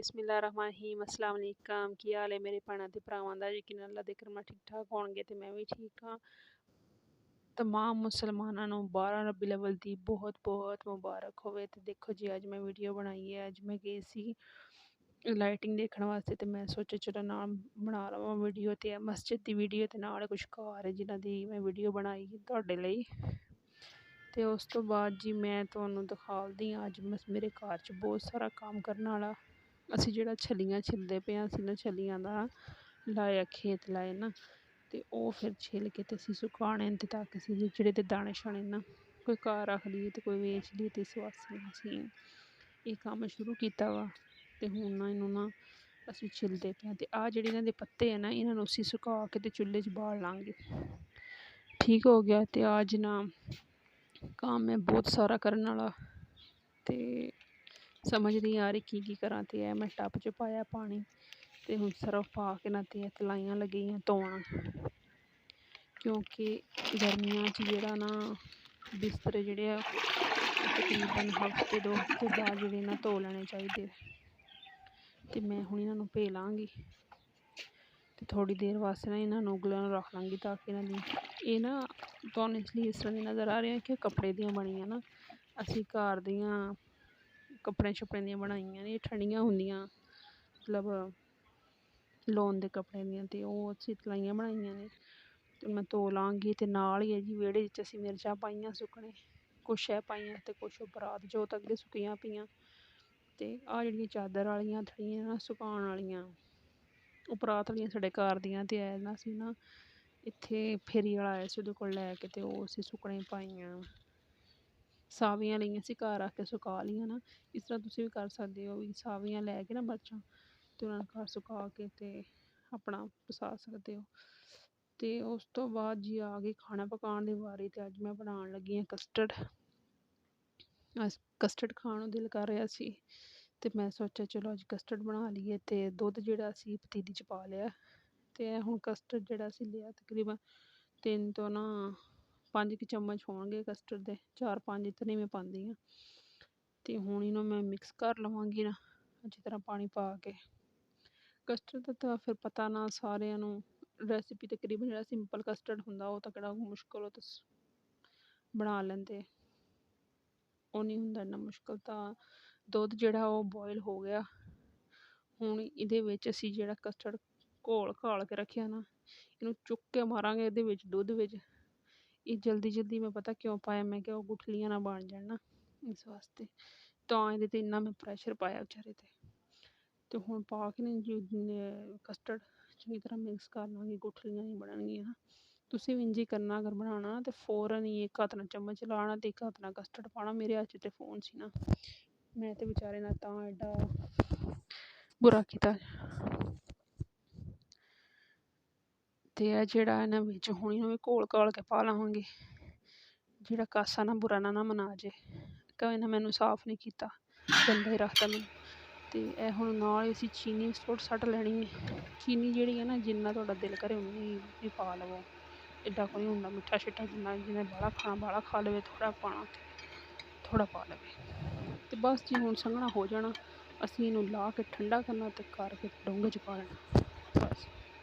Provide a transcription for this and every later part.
ਬਿਸਮਿਲ੍ਲਾਹਿਰਰਹਿਮਾਨਿਰਰਹੀਮ। अस्सलाम वालेकुम। ਕੀ ਹਾਲ ਹੈ ਮੇਰੇ ਭੈਣਾਂ ਤੇ ਭਰਾਵਾਂ ਦਾ? ਯਕੀਨ ਅੱਲਾ ਦੇ ਕਰਮਾਂ ਠੀਕ ਠਾਕ ਹੋਣਗੇ ਤੇ ਮੈਂ ਵੀ ਠੀਕ ਹਾਂ। ਤਮਾਮ ਮੁਸਲਮਾਨਾਂ ਨੂੰ 12 ਰਬੀਉਲ ਅੱਵਲ ਦੀ ਬਹੁਤ ਬਹੁਤ ਮੁਬਾਰਕ ਹੋਵੇ। ਤੇ ਦੇਖੋ ਜੀ, ਅੱਜ ਮੈਂ ਵੀਡੀਓ ਬਣਾਈ ਹੈ। ਅੱਜ ਮੈਂ ਗਈ ਸੀ ਲਾਈਟਿੰਗ ਦੇਖਣ ਵਾਸਤੇ ਤੇ ਮੈਂ ਸੋਚਿਆ ਚਲੋ ਨਾਲ ਬਣਾ ਲਵਾਂ ਵੀਡੀਓ। ਤੇ ਮਸਜਿਦ ਦੀ ਵੀਡੀਓ ਤੇ ਨਾਲ ਕੁਛ ਘਰ ਜਿਨ੍ਹਾਂ ਦੀ ਮੈਂ ਵੀਡੀਓ ਬਣਾਈ ਤੁਹਾਡੇ ਲਈ। ਤੇ ਉਸ ਤੋਂ ਬਾਅਦ ਜੀ ਮੈਂ ਤੁਹਾਨੂੰ ਦਿਖਾਉਂਦੀ ਹਾਂ, ਅੱਜ ਮੇਰੇ ਘਰ 'ਚ ਬਹੁਤ ਸਾਰਾ ਕੰਮ ਕਰਨ ਵਾਲਾ। ਅਸੀਂ ਜਿਹੜਾ ਛੱਲੀਆਂ ਛਿਲਦੇ ਪਏ ਹਾਂ, ਅਸੀਂ ਨਾ ਛੱਲੀਆਂ ਦਾ ਲਾਇਆ ਖੇਤ ਲਾਏ ਨਾ, ਤੇ ਉਹ ਫਿਰ ਛਿੱਲ ਕੇ ਤੇ ਅਸੀਂ ਸੁਕਾਉਣੇ ਤੇ ਤਾਂ ਕਿ ਅਸੀਂ ਜਿਹੜੇ ਤੇ ਦਾਣੇ ਛਾਣੇ ਨਾ ਕੋਈ ਘਰ ਰੱਖ ਲਈਏ ਤੇ ਕੋਈ ਵੇਚ ਲਈਏ। ਤੇ ਇਸ ਵਾਸਤੇ ਅਸੀਂ ਇਹ ਕੰਮ ਸ਼ੁਰੂ ਕੀਤਾ ਵਾ। ਤੇ ਹੁਣ ਨਾ ਇਹਨੂੰ ਨਾ ਅਸੀਂ ਛਿਲਦੇ ਪਏ ਹਾਂ। ਤੇ ਆਹ ਜਿਹੜੇ ਇਹਨਾਂ ਦੇ ਪੱਤੇ ਆ ਨਾ, ਇਹਨਾਂ ਨੂੰ ਅਸੀਂ ਸੁਕਾ ਕੇ ਤੇ ਚੁੱਲ੍ਹੇ 'ਚ ਬਾਲ ਲਾਂਗੇ। ਠੀਕ ਹੋ ਗਿਆ। ਤੇ ਅੱਜ ਨਾ ਕੰਮ ਹੈ ਬਹੁਤ ਸਾਰਾ ਕਰਨ ਵਾਲਾ ਤੇ ਸਮਝ ਨਹੀਂ ਆ ਰਹੀ ਕੀ ਕਰਾਂ। ਤੇ ਇਹ ਮੈਂ ਟੱਬ 'ਚ ਪਾਇਆ ਪਾਣੀ ਤੇ ਹੁਣ ਸਰਫ ਪਾ ਕੇ ਨਾ ਤੇ ਤਲਾਈਆਂ ਲੱਗੀਆਂ ਧੋਣ, ਕਿਉਂਕਿ ਗਰਮੀਆਂ 'ਚ ਜਿਹੜਾ ਨਾ ਬਿਸਤਰੇ ਜਿਹੜੇ ਆ ਤਕਰੀਬਨ ਹਫ਼ਤੇ 2 ਹਫ਼ਤੇ ਬਾਅਦ ਜਿਹੜੇ ਨਾ ਧੋ ਲੈਣੇ ਚਾਹੀਦੇ। ਤੇ ਮੈਂ ਹੁਣ ਇਹਨਾਂ ਨੂੰ ਭੇ ਲਾਂਗੀ ਤੇ ਥੋੜ੍ਹੀ ਦੇਰ ਵਾਸਤੇ ਨਾ ਇਹਨਾਂ ਨੂੰ ਉਗਲਾਂ ਨੂੰ ਰੱਖ ਲਾਂਗੀ ਤਾਂ ਕਿ ਇਹਨਾਂ ਦੀ ਇਹ ਨਾ ਤੁਹਾਨੂੰ ਇਸ ਲਈ ਇਸ ਤਰ੍ਹਾਂ ਦੀ ਨਜ਼ਰ ਆ ਰਿਹਾ ਕਿ ਕੱਪੜੇ ਦੀਆਂ ਬਣੀਆਂ ਨਾ, ਅਸੀਂ ਘਰ ਦੀਆਂ ਕੱਪੜੇ ਛੱਪੜੇ ਦੀਆਂ ਬਣਾਈਆਂ ਨੇ। ਇਹ ਠੰਡੀਆਂ ਹੁੰਦੀਆਂ, ਮਤਲਬ ਲੋਨ ਦੇ ਕੱਪੜੇ ਦੀਆਂ, ਤੇ ਉਹ ਅਸੀਂ ਤਲਾਈਆਂ ਬਣਾਈਆਂ ਨੇ। ਤੇ ਮੈਂ ਧੋ ਲਾਂਗੀ। ਤੇ ਨਾਲ ਹੀ ਹੈ ਜੀ ਵਿਹੜੇ ਵਿੱਚ ਅਸੀਂ ਮਿਰਚਾਂ ਪਾਈਆਂ ਸੁੱਕਣੇ, ਕੁਛ ਇਹ ਪਾਈਆਂ ਤੇ ਕੁਛ ਬਰਾਤ ਜੋਤ ਅੱਗੇ ਸੁੱਕੀਆਂ ਪਈਆਂ। ਤੇ ਆਹ ਜਿਹੜੀਆਂ ਚਾਦਰ ਵਾਲੀਆਂ ਥੜੀਆਂ ਨਾ ਸੁਕਾਉਣ ਵਾਲੀਆਂ, ਉਹ ਬਰਾਤ ਵਾਲੀਆਂ ਸਾਡੇ ਘਰ ਦੀਆਂ। ਤੇ ਐ ਨਾ ਅਸੀਂ ਨਾ ਇੱਥੇ ਫੇਰੀ ਵਾਲਾ ਆਇਆ ਸੀ, ਉਹਦੇ ਕੋਲ ਲੈ ਕੇ ਤੇ ਉਹ ਅਸੀਂ ਸੁੱਕਣੇ ਪਾਈਆਂ, ਸਾਵੀਆਂ ਲਈਆਂ ਸੀ, ਘਰ ਆ ਕੇ ਸੁਕਾ ਲਈਆਂ ਨਾ। ਇਸ ਤਰ੍ਹਾਂ ਤੁਸੀਂ ਵੀ ਕਰ ਸਕਦੇ ਹੋ, ਵੀ ਸਾਵੀਆਂ ਲੈ ਕੇ ਨਾ ਮਿਰਚਾਂ ਤੇ ਉਹਨਾਂ ਨੂੰ ਘਰ ਸੁਕਾ ਕੇ ਤੇ ਆਪਣਾ ਪਸਾ ਸਕਦੇ ਹੋ। ਤੇ ਉਸ ਤੋਂ ਬਾਅਦ ਜੀ ਆ ਗਈ ਖਾਣਾ ਪਕਾਉਣ ਦੀ ਵਾਰੀ। ਤੇ ਅੱਜ ਮੈਂ ਬਣਾਉਣ ਲੱਗੀ ਹਾਂ ਕਸਟਰਡ। ਕਸਟਰਡ ਖਾਣ ਨੂੰ ਦਿਲ ਕਰ ਰਿਹਾ ਸੀ ਤੇ ਮੈਂ ਸੋਚਿਆ ਚਲੋ ਅੱਜ ਕਸਟਰਡ ਬਣਾ ਲਈਏ। ਤੇ ਦੁੱਧ ਜਿਹੜਾ ਅਸੀਂ ਪਤੀਲੀ 'ਚ ਪਾ ਲਿਆ। ਤੇ ਇਹ ਹੁਣ ਕਸਟਰਡ ਜਿਹੜਾ ਅਸੀਂ ਲਿਆ ਤਕਰੀਬਨ 3 ਤੋਂ 5 ਕੁ ਚਮਚ ਹੋਣਗੇ ਕਸਟਰਡ ਦੇ, 4-5 ਇਤਨੇ ਮੈਂ ਪਾਉਂਦੀ ਹਾਂ। ਤੇ ਹੁਣ ਇਹਨੂੰ ਮੈਂ ਮਿਕਸ ਕਰ ਲਵਾਂਗੀ ਨਾ ਅੱਛੀ ਤਰ੍ਹਾਂ ਪਾਣੀ ਪਾ ਕੇ। ਕਸਟਰਡ ਦਾ ਤਾਂ ਫਿਰ ਪਤਾ ਨਾ ਸਾਰਿਆਂ ਨੂੰ, ਰੈਸਿਪੀ ਤਕਰੀਬਨ ਜਿਹੜਾ ਸਿੰਪਲ ਕਸਟਰਡ ਹੁੰਦਾ ਉਹ ਤਾਂ ਕਿਹੜਾ ਮੁਸ਼ਕਿਲ, ਉਹ ਤਾਂ ਬਣਾ ਲੈਂਦੇ, ਉਹ ਨਹੀਂ ਹੁੰਦਾ ਇੰਨਾ ਮੁਸ਼ਕਿਲ। ਤਾਂ ਦੁੱਧ ਜਿਹੜਾ ਉਹ ਬੋਇਲ ਹੋ ਗਿਆ। ਹੁਣ ਇਹਦੇ ਵਿੱਚ ਅਸੀਂ ਜਿਹੜਾ ਕਸਟਰਡ ਘੋਲ ਘਾਲ ਕੇ ਰੱਖਿਆ ਨਾ, ਇਹਨੂੰ ਚੁੱਕ ਕੇ ਮਾਰਾਂਗੇ ਇਹਦੇ ਵਿੱਚ ਦੁੱਧ ਵਿੱਚ। ਇਹ ਜਲਦੀ ਮੈਂ ਪਤਾ ਕਿਉਂ ਪਾਇਆ, ਮੈਂ ਕਿਹਾ ਉਹ ਗੁਠਲੀਆਂ ਨਾ ਬਣ ਜਾਣ ਨਾ, ਇਸ ਵਾਸਤੇ ਤਾਂ ਇਹਦੇ 'ਤੇ ਇੰਨਾ ਮੈਂ ਪ੍ਰੈਸ਼ਰ ਪਾਇਆ ਵਿਚਾਰੇ 'ਤੇ। ਤੇ ਹੁਣ ਪਾ ਕੇ ਨਾ ਕਸਟਰਡ ਚੰਗੀ ਤਰ੍ਹਾਂ ਮਿਕਸ ਕਰ ਲਾਂਗੇ, ਗੁਠਲੀਆਂ ਨਹੀਂ ਬਣਨਗੀਆਂ। ਤੁਸੀਂ ਵੀ ਇੰਝ ਹੀ ਕਰਨਾ ਅਗਰ ਬਣਾਉਣਾ, ਤੇ ਫੌਰਨ ਹੀ ਇੱਕ ਹੱਥ ਨਾਲ ਚਮਚ ਲਾਉਣਾ ਤੇ ਇੱਕ ਹੱਥ ਨਾਲ ਕਸਟਰਡ ਪਾਉਣਾ। ਮੇਰੇ ਹੱਥ 'ਚ ਤੇ ਫੋਨ ਸੀ ਨਾ, ਮੈਂ ਤੇ ਵਿਚਾਰੇ ਨਾਲ ਤਾਂ ਐਡਾ ਬੁਰਾ ਕੀਤਾ। ਤੇ ਇਹ ਜਿਹੜਾ ਇਹਨਾਂ ਵਿੱਚ ਹੁਣ ਇਹਨੂੰ ਵੀ ਘੋਲ ਘਾਲ ਕੇ ਪਾ ਲਵਾਂਗੇ, ਜਿਹੜਾ ਕਾਸਾ ਨਾ ਬੁਰਾ ਨਾ ਮਨਾ ਜੇ। ਕਹੇ ਨਾ ਮੈਨੂੰ ਸਾਫ਼ ਨਹੀਂ ਕੀਤਾ, ਗੰਦਾ ਹੀ ਰੱਖਤਾ ਮੈਨੂੰ। ਤੇ ਇਹ ਹੁਣ ਨਾਲ ਅਸੀਂ ਚੀਨੀ ਸੁੱਟ ਲੈਣੀ ਹੈ। ਚੀਨੀ ਜਿਹੜੀ ਹੈ ਨਾ, ਜਿੰਨਾ ਤੁਹਾਡਾ ਦਿਲ ਕਰੇ ਉਨੀ ਵੀ ਪਾ ਲਵੋ, ਐਡਾ ਕੋਈ ਨਹੀਂ ਹੁੰਦਾ ਮਿੱਠਾ ਸ਼ਿੱਠਾ। ਜਿਹਨੇ ਬਾਹਲਾ ਖਾਣਾ ਬਾਹਲਾ ਖਾ ਲਵੇ, ਥੋੜ੍ਹਾ ਪਾਉਣਾ ਤੇ ਥੋੜ੍ਹਾ ਪਾ ਲਵੇ। ਤੇ ਬਸ ਜੀ ਹੁਣ ਸੰਘਣਾ ਹੋ ਜਾਣਾ, ਅਸੀਂ ਇਹਨੂੰ ਲਾ ਕੇ ਠੰਡਾ ਕਰਨਾ ਤੇ ਕਰਕੇ ਡੋਂਗੇ 'ਚ ਪਾ ਲੈਣਾ। ਬਸ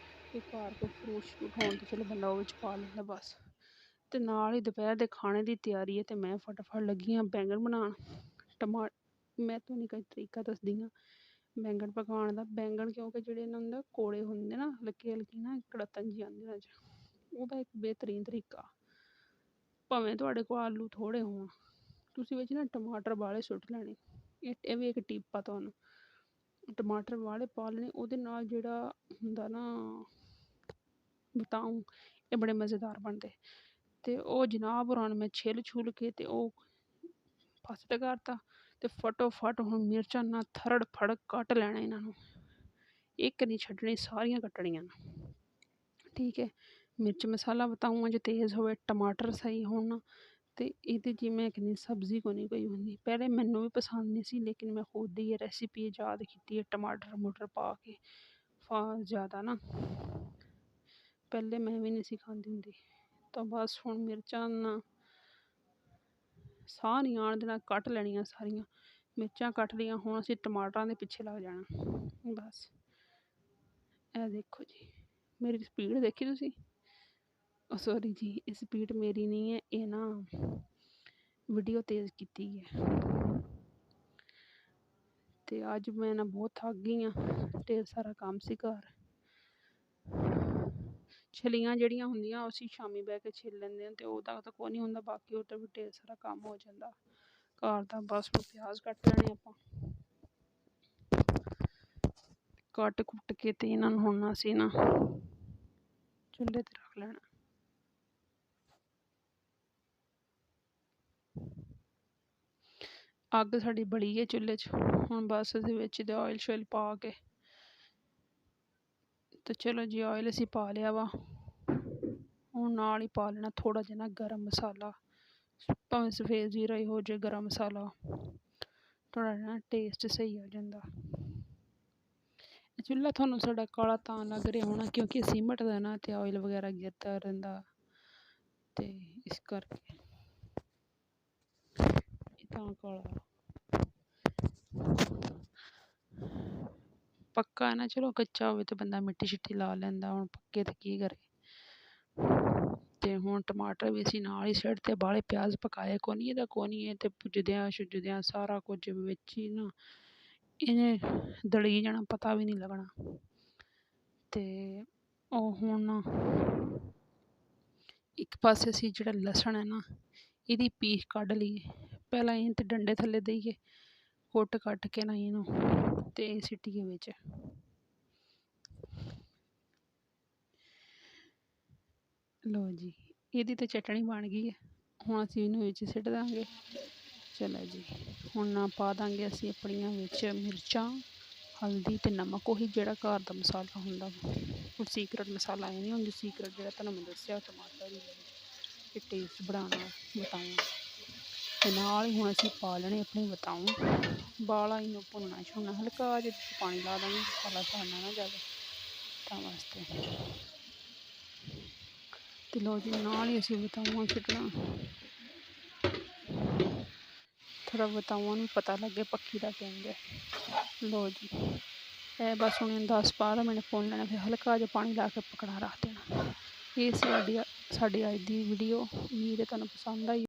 ਇਹ ਘਰ ਕੋਈ ਫਰੂਟ ਸ਼ਰੂਟ ਹੋਣ ਤੇ ਚਲੋ ਬੰਦਾ ਉਹ ਵਿੱਚ ਪਾ ਲੈਂਦਾ ਬਸ। ਤੇ ਨਾਲ ਹੀ ਦੁਪਹਿਰ ਦੇ ਖਾਣੇ ਦੀ ਤਿਆਰੀ ਹੈ। ਤੇ ਮੈਂ ਫਟਾਫਟ ਲੱਗੀ ਹਾਂ ਬੈਂਗਣ ਬਣਾਉਣ। ਮੈਂ ਤੁਹਾਨੂੰ ਇੱਕ ਤਰੀਕਾ ਦੱਸਦੀ ਹਾਂ ਬੈਂਗਣ ਪਕਾਉਣ ਦਾ। ਬੈਂਗਣ ਕਿਉਂਕਿ ਜਿਹੜੇ ਇਹਨਾਂ ਹੁੰਦਾ ਕੌੜੇ ਹੁੰਦੇ ਨਾ, ਹਲਕੀ ਨਾ ਕੜਤਨ ਜਿਹੀ ਆਉਂਦੀ ਉਹਨਾਂ 'ਚ, ਉਹਦਾ ਇੱਕ ਬਿਹਤਰੀਨ ਤਰੀਕਾ। ਭਾਵੇਂ ਤੁਹਾਡੇ ਕੋਲ ਆਲੂ ਥੋੜ੍ਹੇ ਹੋਣ, ਤੁਸੀਂ ਵਿੱਚ ਨਾ ਟਮਾਟਰ ਵਾਲੇ ਸੁੱਟ ਲੈਣੇ। ਇਹ ਵੀ ਇੱਕ ਟਿਪ ਆ ਤੁਹਾਨੂੰ, ਟਮਾਟਰ ਵਾਲੇ ਪਾ ਲੈਣੇ। ਉਹਦੇ ਨਾਲ ਜਿਹੜਾ ਹੁੰਦਾ ਨਾ ਬਤਾਊਂ, ਇਹ ਬੜੇ ਮਜ਼ੇਦਾਰ ਬਣਦੇ। ਤੇ ਉਹ ਜਨਾਬ ਹੋਰਾਂ ਨੂੰ ਮੈਂ ਛਿੱਲ ਛੁੱਲ ਕੇ ਤੇ ਉਹ ਪਾਸੇ 'ਤੇ ਕਰਤਾ। ਤੇ ਫਟੋਫਟ ਹੁਣ ਮਿਰਚਾਂ ਨਾਲ ਥਰੜ ਫੜ ਕੱਟ ਲੈਣਾ ਇਹਨਾਂ ਨੂੰ, ਇੱਕ ਨਹੀਂ ਛੱਡਣੀ, ਸਾਰੀਆਂ ਕੱਟਣੀਆਂ। ਠੀਕ ਹੈ, ਮਿਰਚ ਮਸਾਲਾ ਬਤਾਊਆਂ 'ਚ ਤੇਜ਼ ਹੋਵੇ, ਟਮਾਟਰ ਸਹੀ ਹੋਣ। ਤੇ ਇਹਦੇ ਜਿਵੇਂ ਕਿੰਨੀ ਸਬਜ਼ੀ ਕੋ ਨਹੀਂ ਕੋਈ ਹੁੰਦੀ। ਪਹਿਲੇ ਮੈਨੂੰ ਵੀ ਪਸੰਦ ਨਹੀਂ ਸੀ, ਲੇਕਿਨ ਮੈਂ ਖੁਦ ਹੀ ਇਹ ਰੈਸਿਪੀ ਯਾਦ ਕੀਤੀ ਹੈ ਟਮਾਟਰ ਮੂਟਰ ਪਾ ਕੇ ਜ਼ਿਆਦਾ ਨਾ। ਪਹਿਲੇ ਮੈਂ ਵੀ ਨਹੀਂ ਸੀ ਖਾਂਦੀ ਹੁੰਦੀ। ਤਾਂ ਬਸ ਹੁਣ ਮਿਰਚਾਂ ਨਾ ਸਾਹ ਨਹੀਂ ਆਉਣ ਦੇਣਾ, ਕੱਟ ਲੈਣੀਆਂ ਸਾਰੀਆਂ। ਮਿਰਚਾਂ ਕੱਟ ਲਈਆਂ, ਹੁਣ ਅਸੀਂ ਟਮਾਟਰਾਂ ਦੇ ਪਿੱਛੇ ਲੱਗ ਜਾਣਾ ਬਸ। ਇਹ ਦੇਖੋ ਜੀ, ਮੇਰੀ ਸਪੀਡ ਦੇਖੀ ਤੁਸੀਂ? ਸੌਰੀ ਜੀ, ਇਹ ਸਪੀਡ ਮੇਰੀ ਨਹੀਂ ਹੈ, ਇਹ ਨਾ ਵੀਡੀਓ ਤੇਜ਼ ਕੀਤੀ ਹੈ। ਤੇ ਅੱਜ ਮੈਂ ਨਾ ਬਹੁਤ ਥੱਕ ਗਈ ਹਾਂ, ਢੇਰ ਸਾਰਾ ਕੰਮ ਸੀ ਘਰ। ਛਲੀਆਂ ਜਿਹੜੀਆਂ ਹੁੰਦੀਆਂ ਅਸੀਂ ਸ਼ਾਮੀ ਬਹਿ ਕੇ ਛਿੱਲ ਲੈਂਦੇ ਹਾਂ, ਤੇ ਉਹਦਾ ਤਾਂ ਕੋਈ ਨਹੀਂ ਹੁੰਦਾ, ਬਾਕੀ ਉਹ ਤਾਂ ਵੀ ਢੇਰ ਸਾਰਾ ਕੰਮ ਹੋ ਜਾਂਦਾ ਘਰ ਦਾ। ਬਸ ਪਿਆਜ਼ ਕੱਟ ਲੈਣੇ ਆਪਾਂ, ਕੱਟ ਕੁੱਟ ਕੇ ਤੇ ਇਹਨਾਂ ਨੂੰ ਹੁਣ ਅਸੀਂ ਨਾ ਚੁੱਲ੍ਹੇ ਤੇ ਰੱਖ ਲੈਣਾ। ਅੱਗ ਸਾਡੀ ਬਲੀ ਹੈ ਚੁੱਲ੍ਹੇ 'ਚ, ਹੁਣ ਬਸ ਇਹਦੇ ਵਿੱਚ ਤੇ ਆਇਲ ਸ਼ਾਇਲ ਪਾ ਕੇ ਤੇ ਚਲੋ ਜੀ ਆਇਲ ਅਸੀਂ ਪਾ ਲਿਆ ਵਾ। ਹੁਣ ਨਾਲ ਹੀ ਪਾ ਲੈਣਾ ਥੋੜ੍ਹਾ ਜਿਹਾ ਨਾ ਗਰਮ ਮਸਾਲਾ, ਭਾਵੇਂ ਸਫੇਦ ਜ਼ੀਰਾ ਹੀ ਹੋ ਜਾਏ, ਗਰਮ ਮਸਾਲਾ ਥੋੜ੍ਹਾ ਜਿਹਾ ਟੇਸਟ ਸਹੀ ਆ ਜਾਂਦਾ। ਚੁੱਲ੍ਹਾ ਤੁਹਾਨੂੰ ਸਾਡਾ ਕਾਲਾ ਤਾਂ ਲੱਗ ਰਿਹਾ ਹੋਣਾ ਕਿਉਂਕਿ ਸੀਮਟ ਦਾ ਨਾ, ਅਤੇ ਆਇਲ ਵਗੈਰਾ ਗਿਰਦਾ ਰਹਿੰਦਾ, ਅਤੇ ਇਸ ਕਰਕੇ ਤਾਂ ਕਾਲਾ ਪੱਕਾ ਹੈ ਨਾ। ਚਲੋ ਕੱਚਾ ਹੋਵੇ ਤਾਂ ਬੰਦਾ ਮਿੱਟੀ ਸ਼ਿੱਟੀ ਲਾ ਲੈਂਦਾ, ਹੁਣ ਪੱਕੇ ਤਾਂ ਕੀ ਕਰੇ। ਅਤੇ ਹੁਣ ਟਮਾਟਰ ਵੀ ਅਸੀਂ ਨਾਲ ਹੀ ਸਿੱਟ ਤੇ, ਬਾਹਲੇ ਪਿਆਜ਼ ਪਕਾਏ ਕੋ ਨਹੀਂ, ਇਹਦਾ ਕੋ ਨਹੀਂ, ਇਹ ਤਾਂ ਭੁੱਜਦਿਆਂ ਸਾਰਾ ਕੁਝ ਵਿੱਚ ਹੀ ਨਾ ਇਹਨੇ ਦਲੀ ਜਾਣਾ, ਪਤਾ ਵੀ ਨਹੀਂ ਲੱਗਣਾ। ਅਤੇ ਉਹ ਹੁਣ ਇੱਕ ਪਾਸੇ ਅਸੀਂ ਜਿਹੜਾ ਲਸਣ ਹੈ ਨਾ, ਇਹਦੀ ਪੀਸ ਕੱਢ ਲਈਏ। ਪਹਿਲਾਂ ਇਹ ਤੇ ਡੰਡੇ ਥੱਲੇ ਦੇਈਏ, ਕੁੱਟ ਕੱਟ ਕੇ ਨਾ ਇਹਨੂੰ ਅਤੇ ਸਿੱਟੀਏ ਵਿੱਚ। ਲਓ ਜੀ, ਇਹਦੀ ਤਾਂ ਚਟਣੀ ਬਣ ਗਈ ਹੈ, ਹੁਣ ਅਸੀਂ ਇਹਨੂੰ ਵਿੱਚ ਸਿੱਟ ਦਾਂਗੇ। ਚਲੋ ਜੀ, ਹੁਣ ਪਾ ਦਾਂਗੇ ਅਸੀਂ ਆਪਣੀਆਂ ਵਿੱਚ ਮਿਰਚਾਂ, ਹਲਦੀ ਅਤੇ ਨਮਕ, ਉਹੀ ਜਿਹੜਾ ਘਰ ਦਾ ਮਸਾਲਾ ਹੁੰਦਾ। ਕੋਈ ਸੀਕਰਟ ਮਸਾਲਾ ਇਹ ਨਹੀਂ ਹੁੰਦਾ, ਸੀਕਰਟ ਜਿਹੜਾ ਤੁਹਾਨੂੰ ਮੈਂ ਦੱਸਿਆ ਟਮਾਟਰ ਅਤੇ ਟੇਸਟ ਬਣਾਉਣਾ ਬਤਾਊਂ। ਅਤੇ ਨਾਲ ਹੀ ਹੁਣ ਅਸੀਂ ਪਾ ਲੈਣੇ ਆਪਣੇ ਬਤਾਊਂ, ਬਾਲਾ ਇਹਨੂੰ ਭੁੰਨਣਾ ਛੁੰਨਣਾ, ਹਲਕਾ ਜਿਹਾ ਪਾਣੀ ਲਾ ਦਾਂਗੇ, ਮਸਾਲਾ ਛਾੜਨਾ ਨਾ ਜ਼ਿਆਦਾ ਤਾਂ ਵਾਸਤੇ। ਅਤੇ ਲਓ ਜੀ, ਨਾਲ ਹੀ ਅਸੀਂ ਬਤਾਊਆਂ ਸੁੱਟਣਾ, ਥੋੜ੍ਹਾ ਬਤਾਊਆਂ ਨੂੰ ਪਤਾ ਲੱਗੇ ਪੱਕੀ ਦਾ ਕਹਿੰਦੇ। ਲਓ ਜੀ, ਇਹ ਬਸ ਹੁਣ 10-12 ਮਿੰਟ ਭੁੰਨ ਲੈਣਾ, ਫਿਰ ਹਲਕਾ ਜਿਹਾ ਪਾਣੀ ਲਾ ਕੇ ਪਕਣਾ ਰੱਖ ਦੇਣਾ। ਇਹ ਸਾਡੀ ਅੱਜ ਦੀ ਵੀਡੀਓ, ਉਮੀਦ ਹੈ ਤੁਹਾਨੂੰ ਪਸੰਦ ਆਈ।